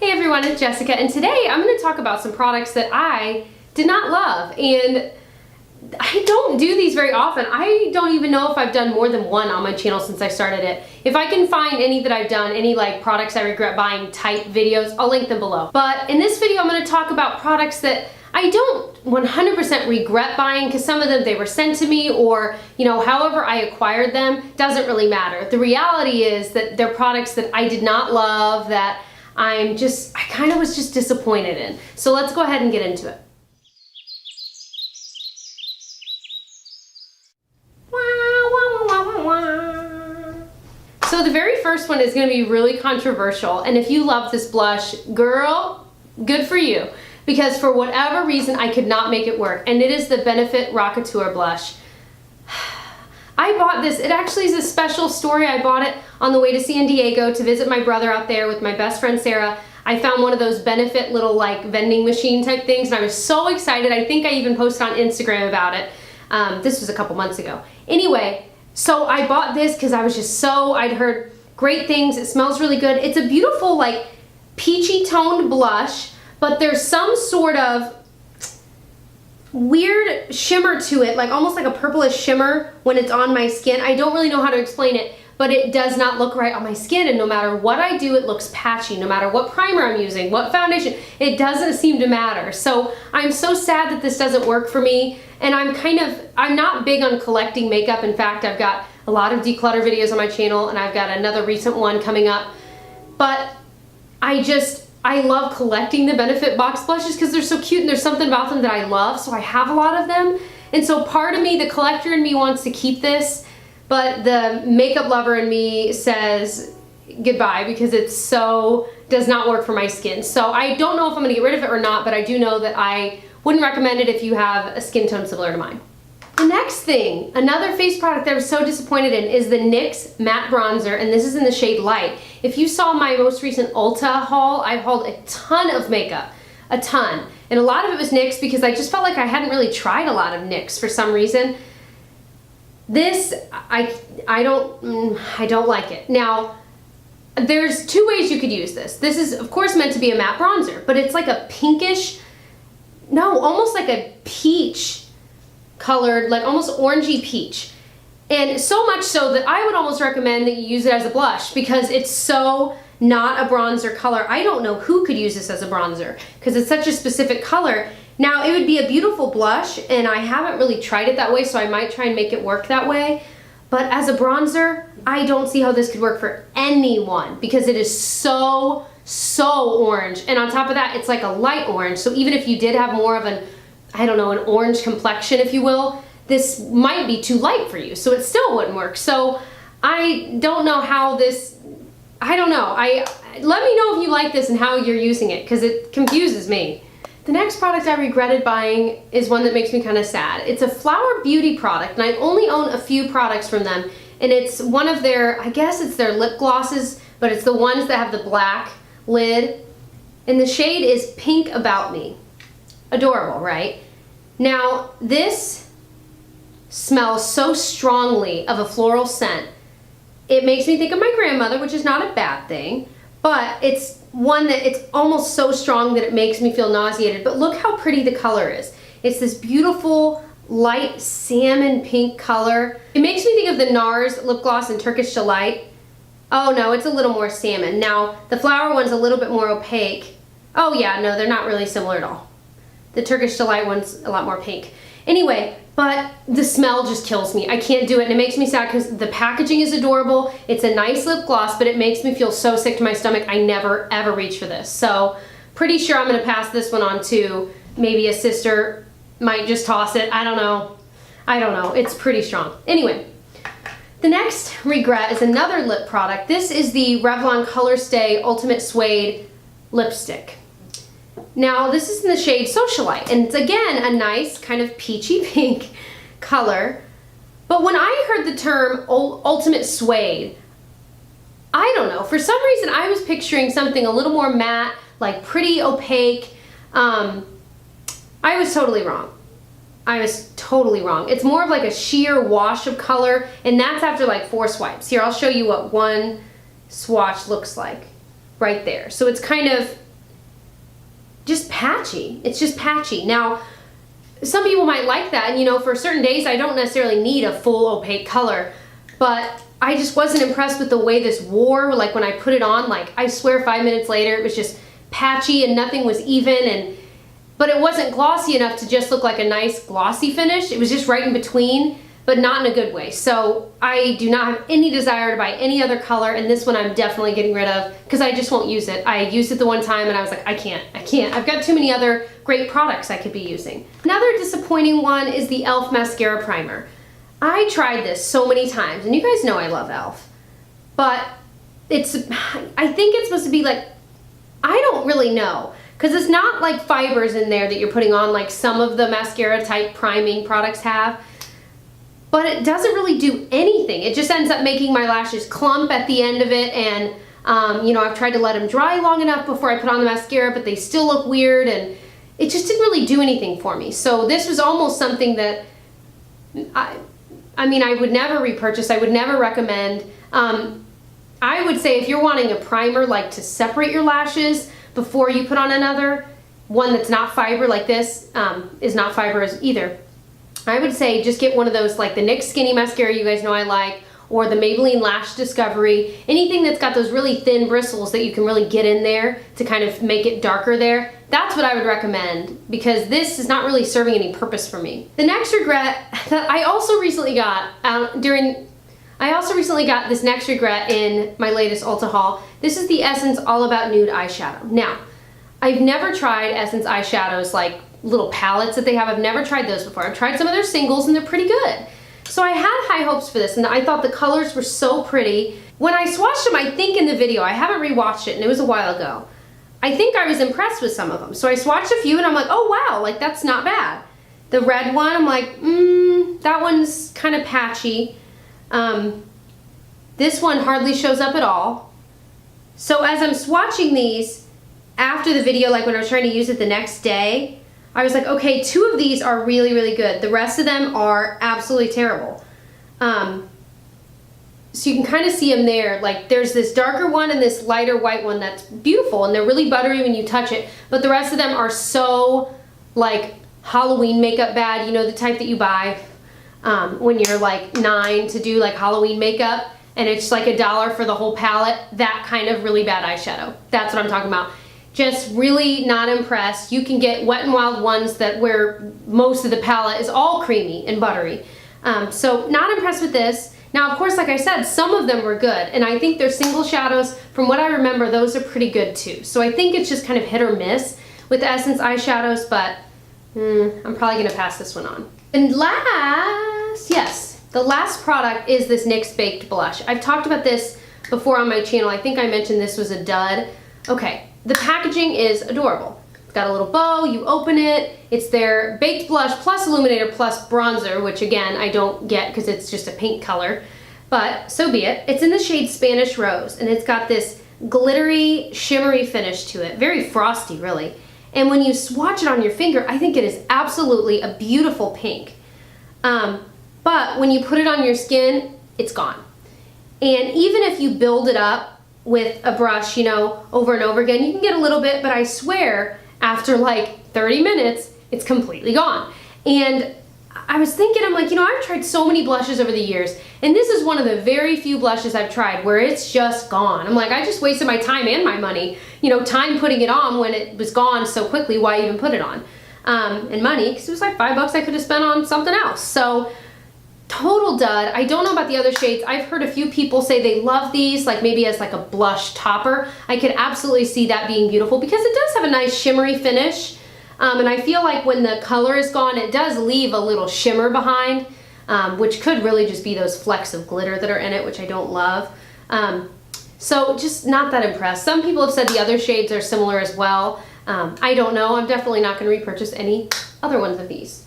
Hey everyone, it's Jessica, and today I'm going to talk about some products that I did not love, and I don't do these very often. I don't even know if I've done more than one on my channel since I started it. If I can find any that I've done, any like products I regret buying type videos, I'll link them below. But in this video I'm going to talk about products that I don't 100% regret buying, because some of them they were sent to me, or however I acquired them doesn't really matter. The reality is that they're products that I did not love, that I kind of was just disappointed in. So let's go ahead and get into it. So the very first one is going to be really controversial, and if you love this blush, girl, good for you. Because for whatever reason, I could not make it work. And it is the Benefit Rockateur blush. I bought this, it actually is a special story. I bought it on the way to San Diego to visit my brother out there with my best friend Sarah. I found one of those Benefit little like vending machine type things, and I was so excited. I think I even posted on Instagram about it. This was a couple months ago. Anyway, so I bought this because I was just I'd heard great things. It smells really good. It's a beautiful like peachy toned blush, but there's some sort of weird shimmer to it, like almost like a purplish shimmer when it's on my skin. I don't really know how to explain it, but it does not look right on my skin, and no matter what I do, it looks patchy. No matter what primer I'm using, what foundation, it doesn't seem to matter. So I'm so sad that this doesn't work for me, and I'm not big on collecting makeup. In fact, I've got a lot of declutter videos on my channel, and I've got another recent one coming up, but I love collecting the Benefit box blushes because they're so cute and there's something about them that I love, so I have a lot of them. And so part of me, the collector in me, wants to keep this, but the makeup lover in me says goodbye because it does not work for my skin. So I don't know if I'm going to get rid of it or not, but I do know that I wouldn't recommend it if you have a skin tone similar to mine. The next thing, another face product that I was so disappointed in, is the NYX Matte Bronzer, and this is in the shade Light. If you saw my most recent Ulta haul, I hauled a ton of makeup, a ton. And a lot of it was NYX because I just felt like I hadn't really tried a lot of NYX for some reason. This, I don't like it. Now, there's two ways you could use this. This is, of course, meant to be a matte bronzer, but it's like a pinkish, no, almost like a peach colored, like almost orangey peach. And so much so that I would almost recommend that you use it as a blush because it's so not a bronzer color. I don't know who could use this as a bronzer because it's such a specific color. Now, it would be a beautiful blush, and I haven't really tried it that way, so I might try and make it work that way. But as a bronzer, I don't see how this could work for anyone because it is so orange. And on top of that, it's like a light orange. So even if you did have more of an orange complexion, if you will, this might be too light for you, so it still wouldn't work. So I don't know how this, let me know if you like this and how you're using it, because it confuses me. The next product I regretted buying is one that makes me kind of sad. It's a Flower Beauty product, and I only own a few products from them, and it's one of their, I guess it's their lip glosses, but it's the ones that have the black lid, and the shade is Pink About Me. Adorable, right? Now, this smells so strongly of a floral scent. It makes me think of my grandmother, which is not a bad thing, but it's one that it's almost so strong that it makes me feel nauseated. But look how pretty the color is. It's this beautiful light salmon pink color. It makes me think of the NARS lip gloss in Turkish Delight. Oh no, it's a little more salmon. Now, the flower one's a little bit more opaque. Oh yeah, no, they're not really similar at all. The Turkish Delight one's a lot more pink. Anyway, but the smell just kills me. I can't do it, and it makes me sad because the packaging is adorable. It's a nice lip gloss, but it makes me feel so sick to my stomach. I never ever reach for this. So pretty sure I'm gonna pass this one on to maybe a sister, might just toss it. I don't know. It's pretty strong. Anyway, the next regret is another lip product. This is the Revlon Colorstay Ultimate Suede lipstick. Now, this is in the shade Socialite, and it's again a nice kind of peachy pink color. But when I heard the term Ultimate Suede, I don't know, for some reason I was picturing something a little more matte, like pretty opaque. I was totally wrong. It's more of like a sheer wash of color, and that's after like 4 swipes. Here, I'll show you what one swatch looks like right there. So it's kind of just patchy. It's just patchy. Now, some people might like that, and you know, for certain days I don't necessarily need a full opaque color, but I just wasn't impressed with the way this wore. Like when I put it on, like I swear 5 minutes later it was just patchy and nothing was even, but it wasn't glossy enough to just look like a nice glossy finish. It was just right in between, but not in a good way. So I do not have any desire to buy any other color, and this one I'm definitely getting rid of because I just won't use it. I used it the one time and I was like, I can't. I've got too many other great products I could be using. Another disappointing one is the e.l.f. Mascara Primer. I tried this so many times, and you guys know I love e.l.f. But I think it's supposed to be like, I don't really know. Because it's not like fibers in there that you're putting on like some of the mascara type priming products have. But it doesn't really do anything. It just ends up making my lashes clump at the end of it, and you know, I've tried to let them dry long enough before I put on the mascara, but they still look weird, and it just didn't really do anything for me. So this was almost something that I mean, I would never repurchase. I would never recommend. I would say if you're wanting a primer like to separate your lashes before you put on another one that's not fiber, like this is not fiber either, I would say just get one of those, like the NYX Skinny Mascara you guys know I like, or the Maybelline Lash Discovery, anything that's got those really thin bristles that you can really get in there to kind of make it darker there. That's what I would recommend, because this is not really serving any purpose for me. The next regret that I also recently got this next regret in my latest Ulta haul. This is the Essence All About Nude eyeshadow. Now, I've never tried Essence eyeshadows, like little palettes that they have. I've never tried those before. I've tried some of their singles and they're pretty good. So I had high hopes for this, and I thought the colors were so pretty. When I swatched them, I think in the video, I haven't rewatched it and it was a while ago, I think I was impressed with some of them. So I swatched a few and I'm like, oh wow, like that's not bad. The red one, I'm like, that one's kind of patchy. This one hardly shows up at all. So as I'm swatching these after the video, like when I was trying to use it the next day, I was like, okay, 2 of these are really, really good. The rest of them are absolutely terrible. So you can kind of see them there. Like there's this darker one and this lighter white one that's beautiful, and they're really buttery when you touch it. But the rest of them are so like Halloween makeup bad. You know, the type that you buy when you're like 9 to do like Halloween makeup, and it's like $1 for the whole palette. That kind of really bad eyeshadow. That's what I'm talking about. Just really not impressed. You can get Wet n Wild ones that where most of the palette is all creamy and buttery. So not impressed with this. Now, of course, like I said, some of them were good, and I think their single shadows, from what I remember, those are pretty good too. So I think it's just kind of hit or miss with the Essence eyeshadows, but I'm probably gonna pass this one on. And the last product is this NYX Baked Blush. I've talked about this before on my channel. I think I mentioned this was a dud. Okay, the packaging is adorable. It's got a little bow, you open it, it's their Baked Blush plus Illuminator plus Bronzer, which again, I don't get because it's just a pink color, but so be it. It's in the shade Spanish Rose, and it's got this glittery, shimmery finish to it. Very frosty, really. And when you swatch it on your finger, I think it is absolutely a beautiful pink. But when you put it on your skin, it's gone. And even if you build it up with a brush, you know, over and over again, you can get a little bit, but I swear, after like 30 minutes, it's completely gone. And I was thinking, I'm like, you know, I've tried so many blushes over the years, and this is one of the very few blushes I've tried where it's just gone. I'm like, I just wasted my time and my money, you know, time putting it on when it was gone so quickly. Why even put it on? And money, because it was like $5 I could have spent on something else. So total dud. I don't know about the other shades. I've heard a few people say they love these, like maybe as like a blush topper. I could absolutely see that being beautiful because it does have a nice shimmery finish. And I feel like when the color is gone, it does leave a little shimmer behind, which could really just be those flecks of glitter that are in it, which I don't love. So just not that impressed. Some people have said the other shades are similar as well. I don't know. I'm definitely not going to repurchase any other ones of these.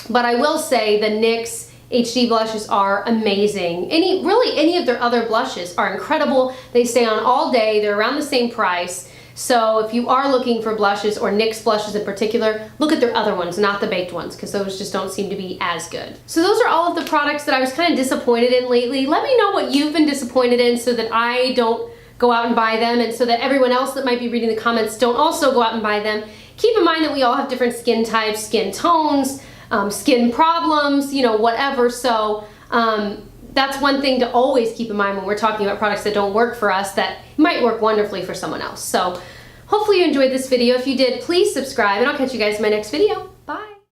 But I will say the NYX HD blushes are amazing. Really any of their other blushes are incredible. They stay on all day. They're around the same price. So if you are looking for blushes, or NYX blushes in particular, look at their other ones, not the baked ones, because those just don't seem to be as good. So those are all of the products that I was kind of disappointed in lately. Let me know what you've been disappointed in so that I don't go out and buy them, and so that everyone else that might be reading the comments don't also go out and buy them. Keep in mind that we all have different skin types, skin tones, skin problems, you know, whatever. So that's one thing to always keep in mind when we're talking about products that don't work for us that might work wonderfully for someone else. So hopefully you enjoyed this video. If you did, please subscribe, and I'll catch you guys in my next video.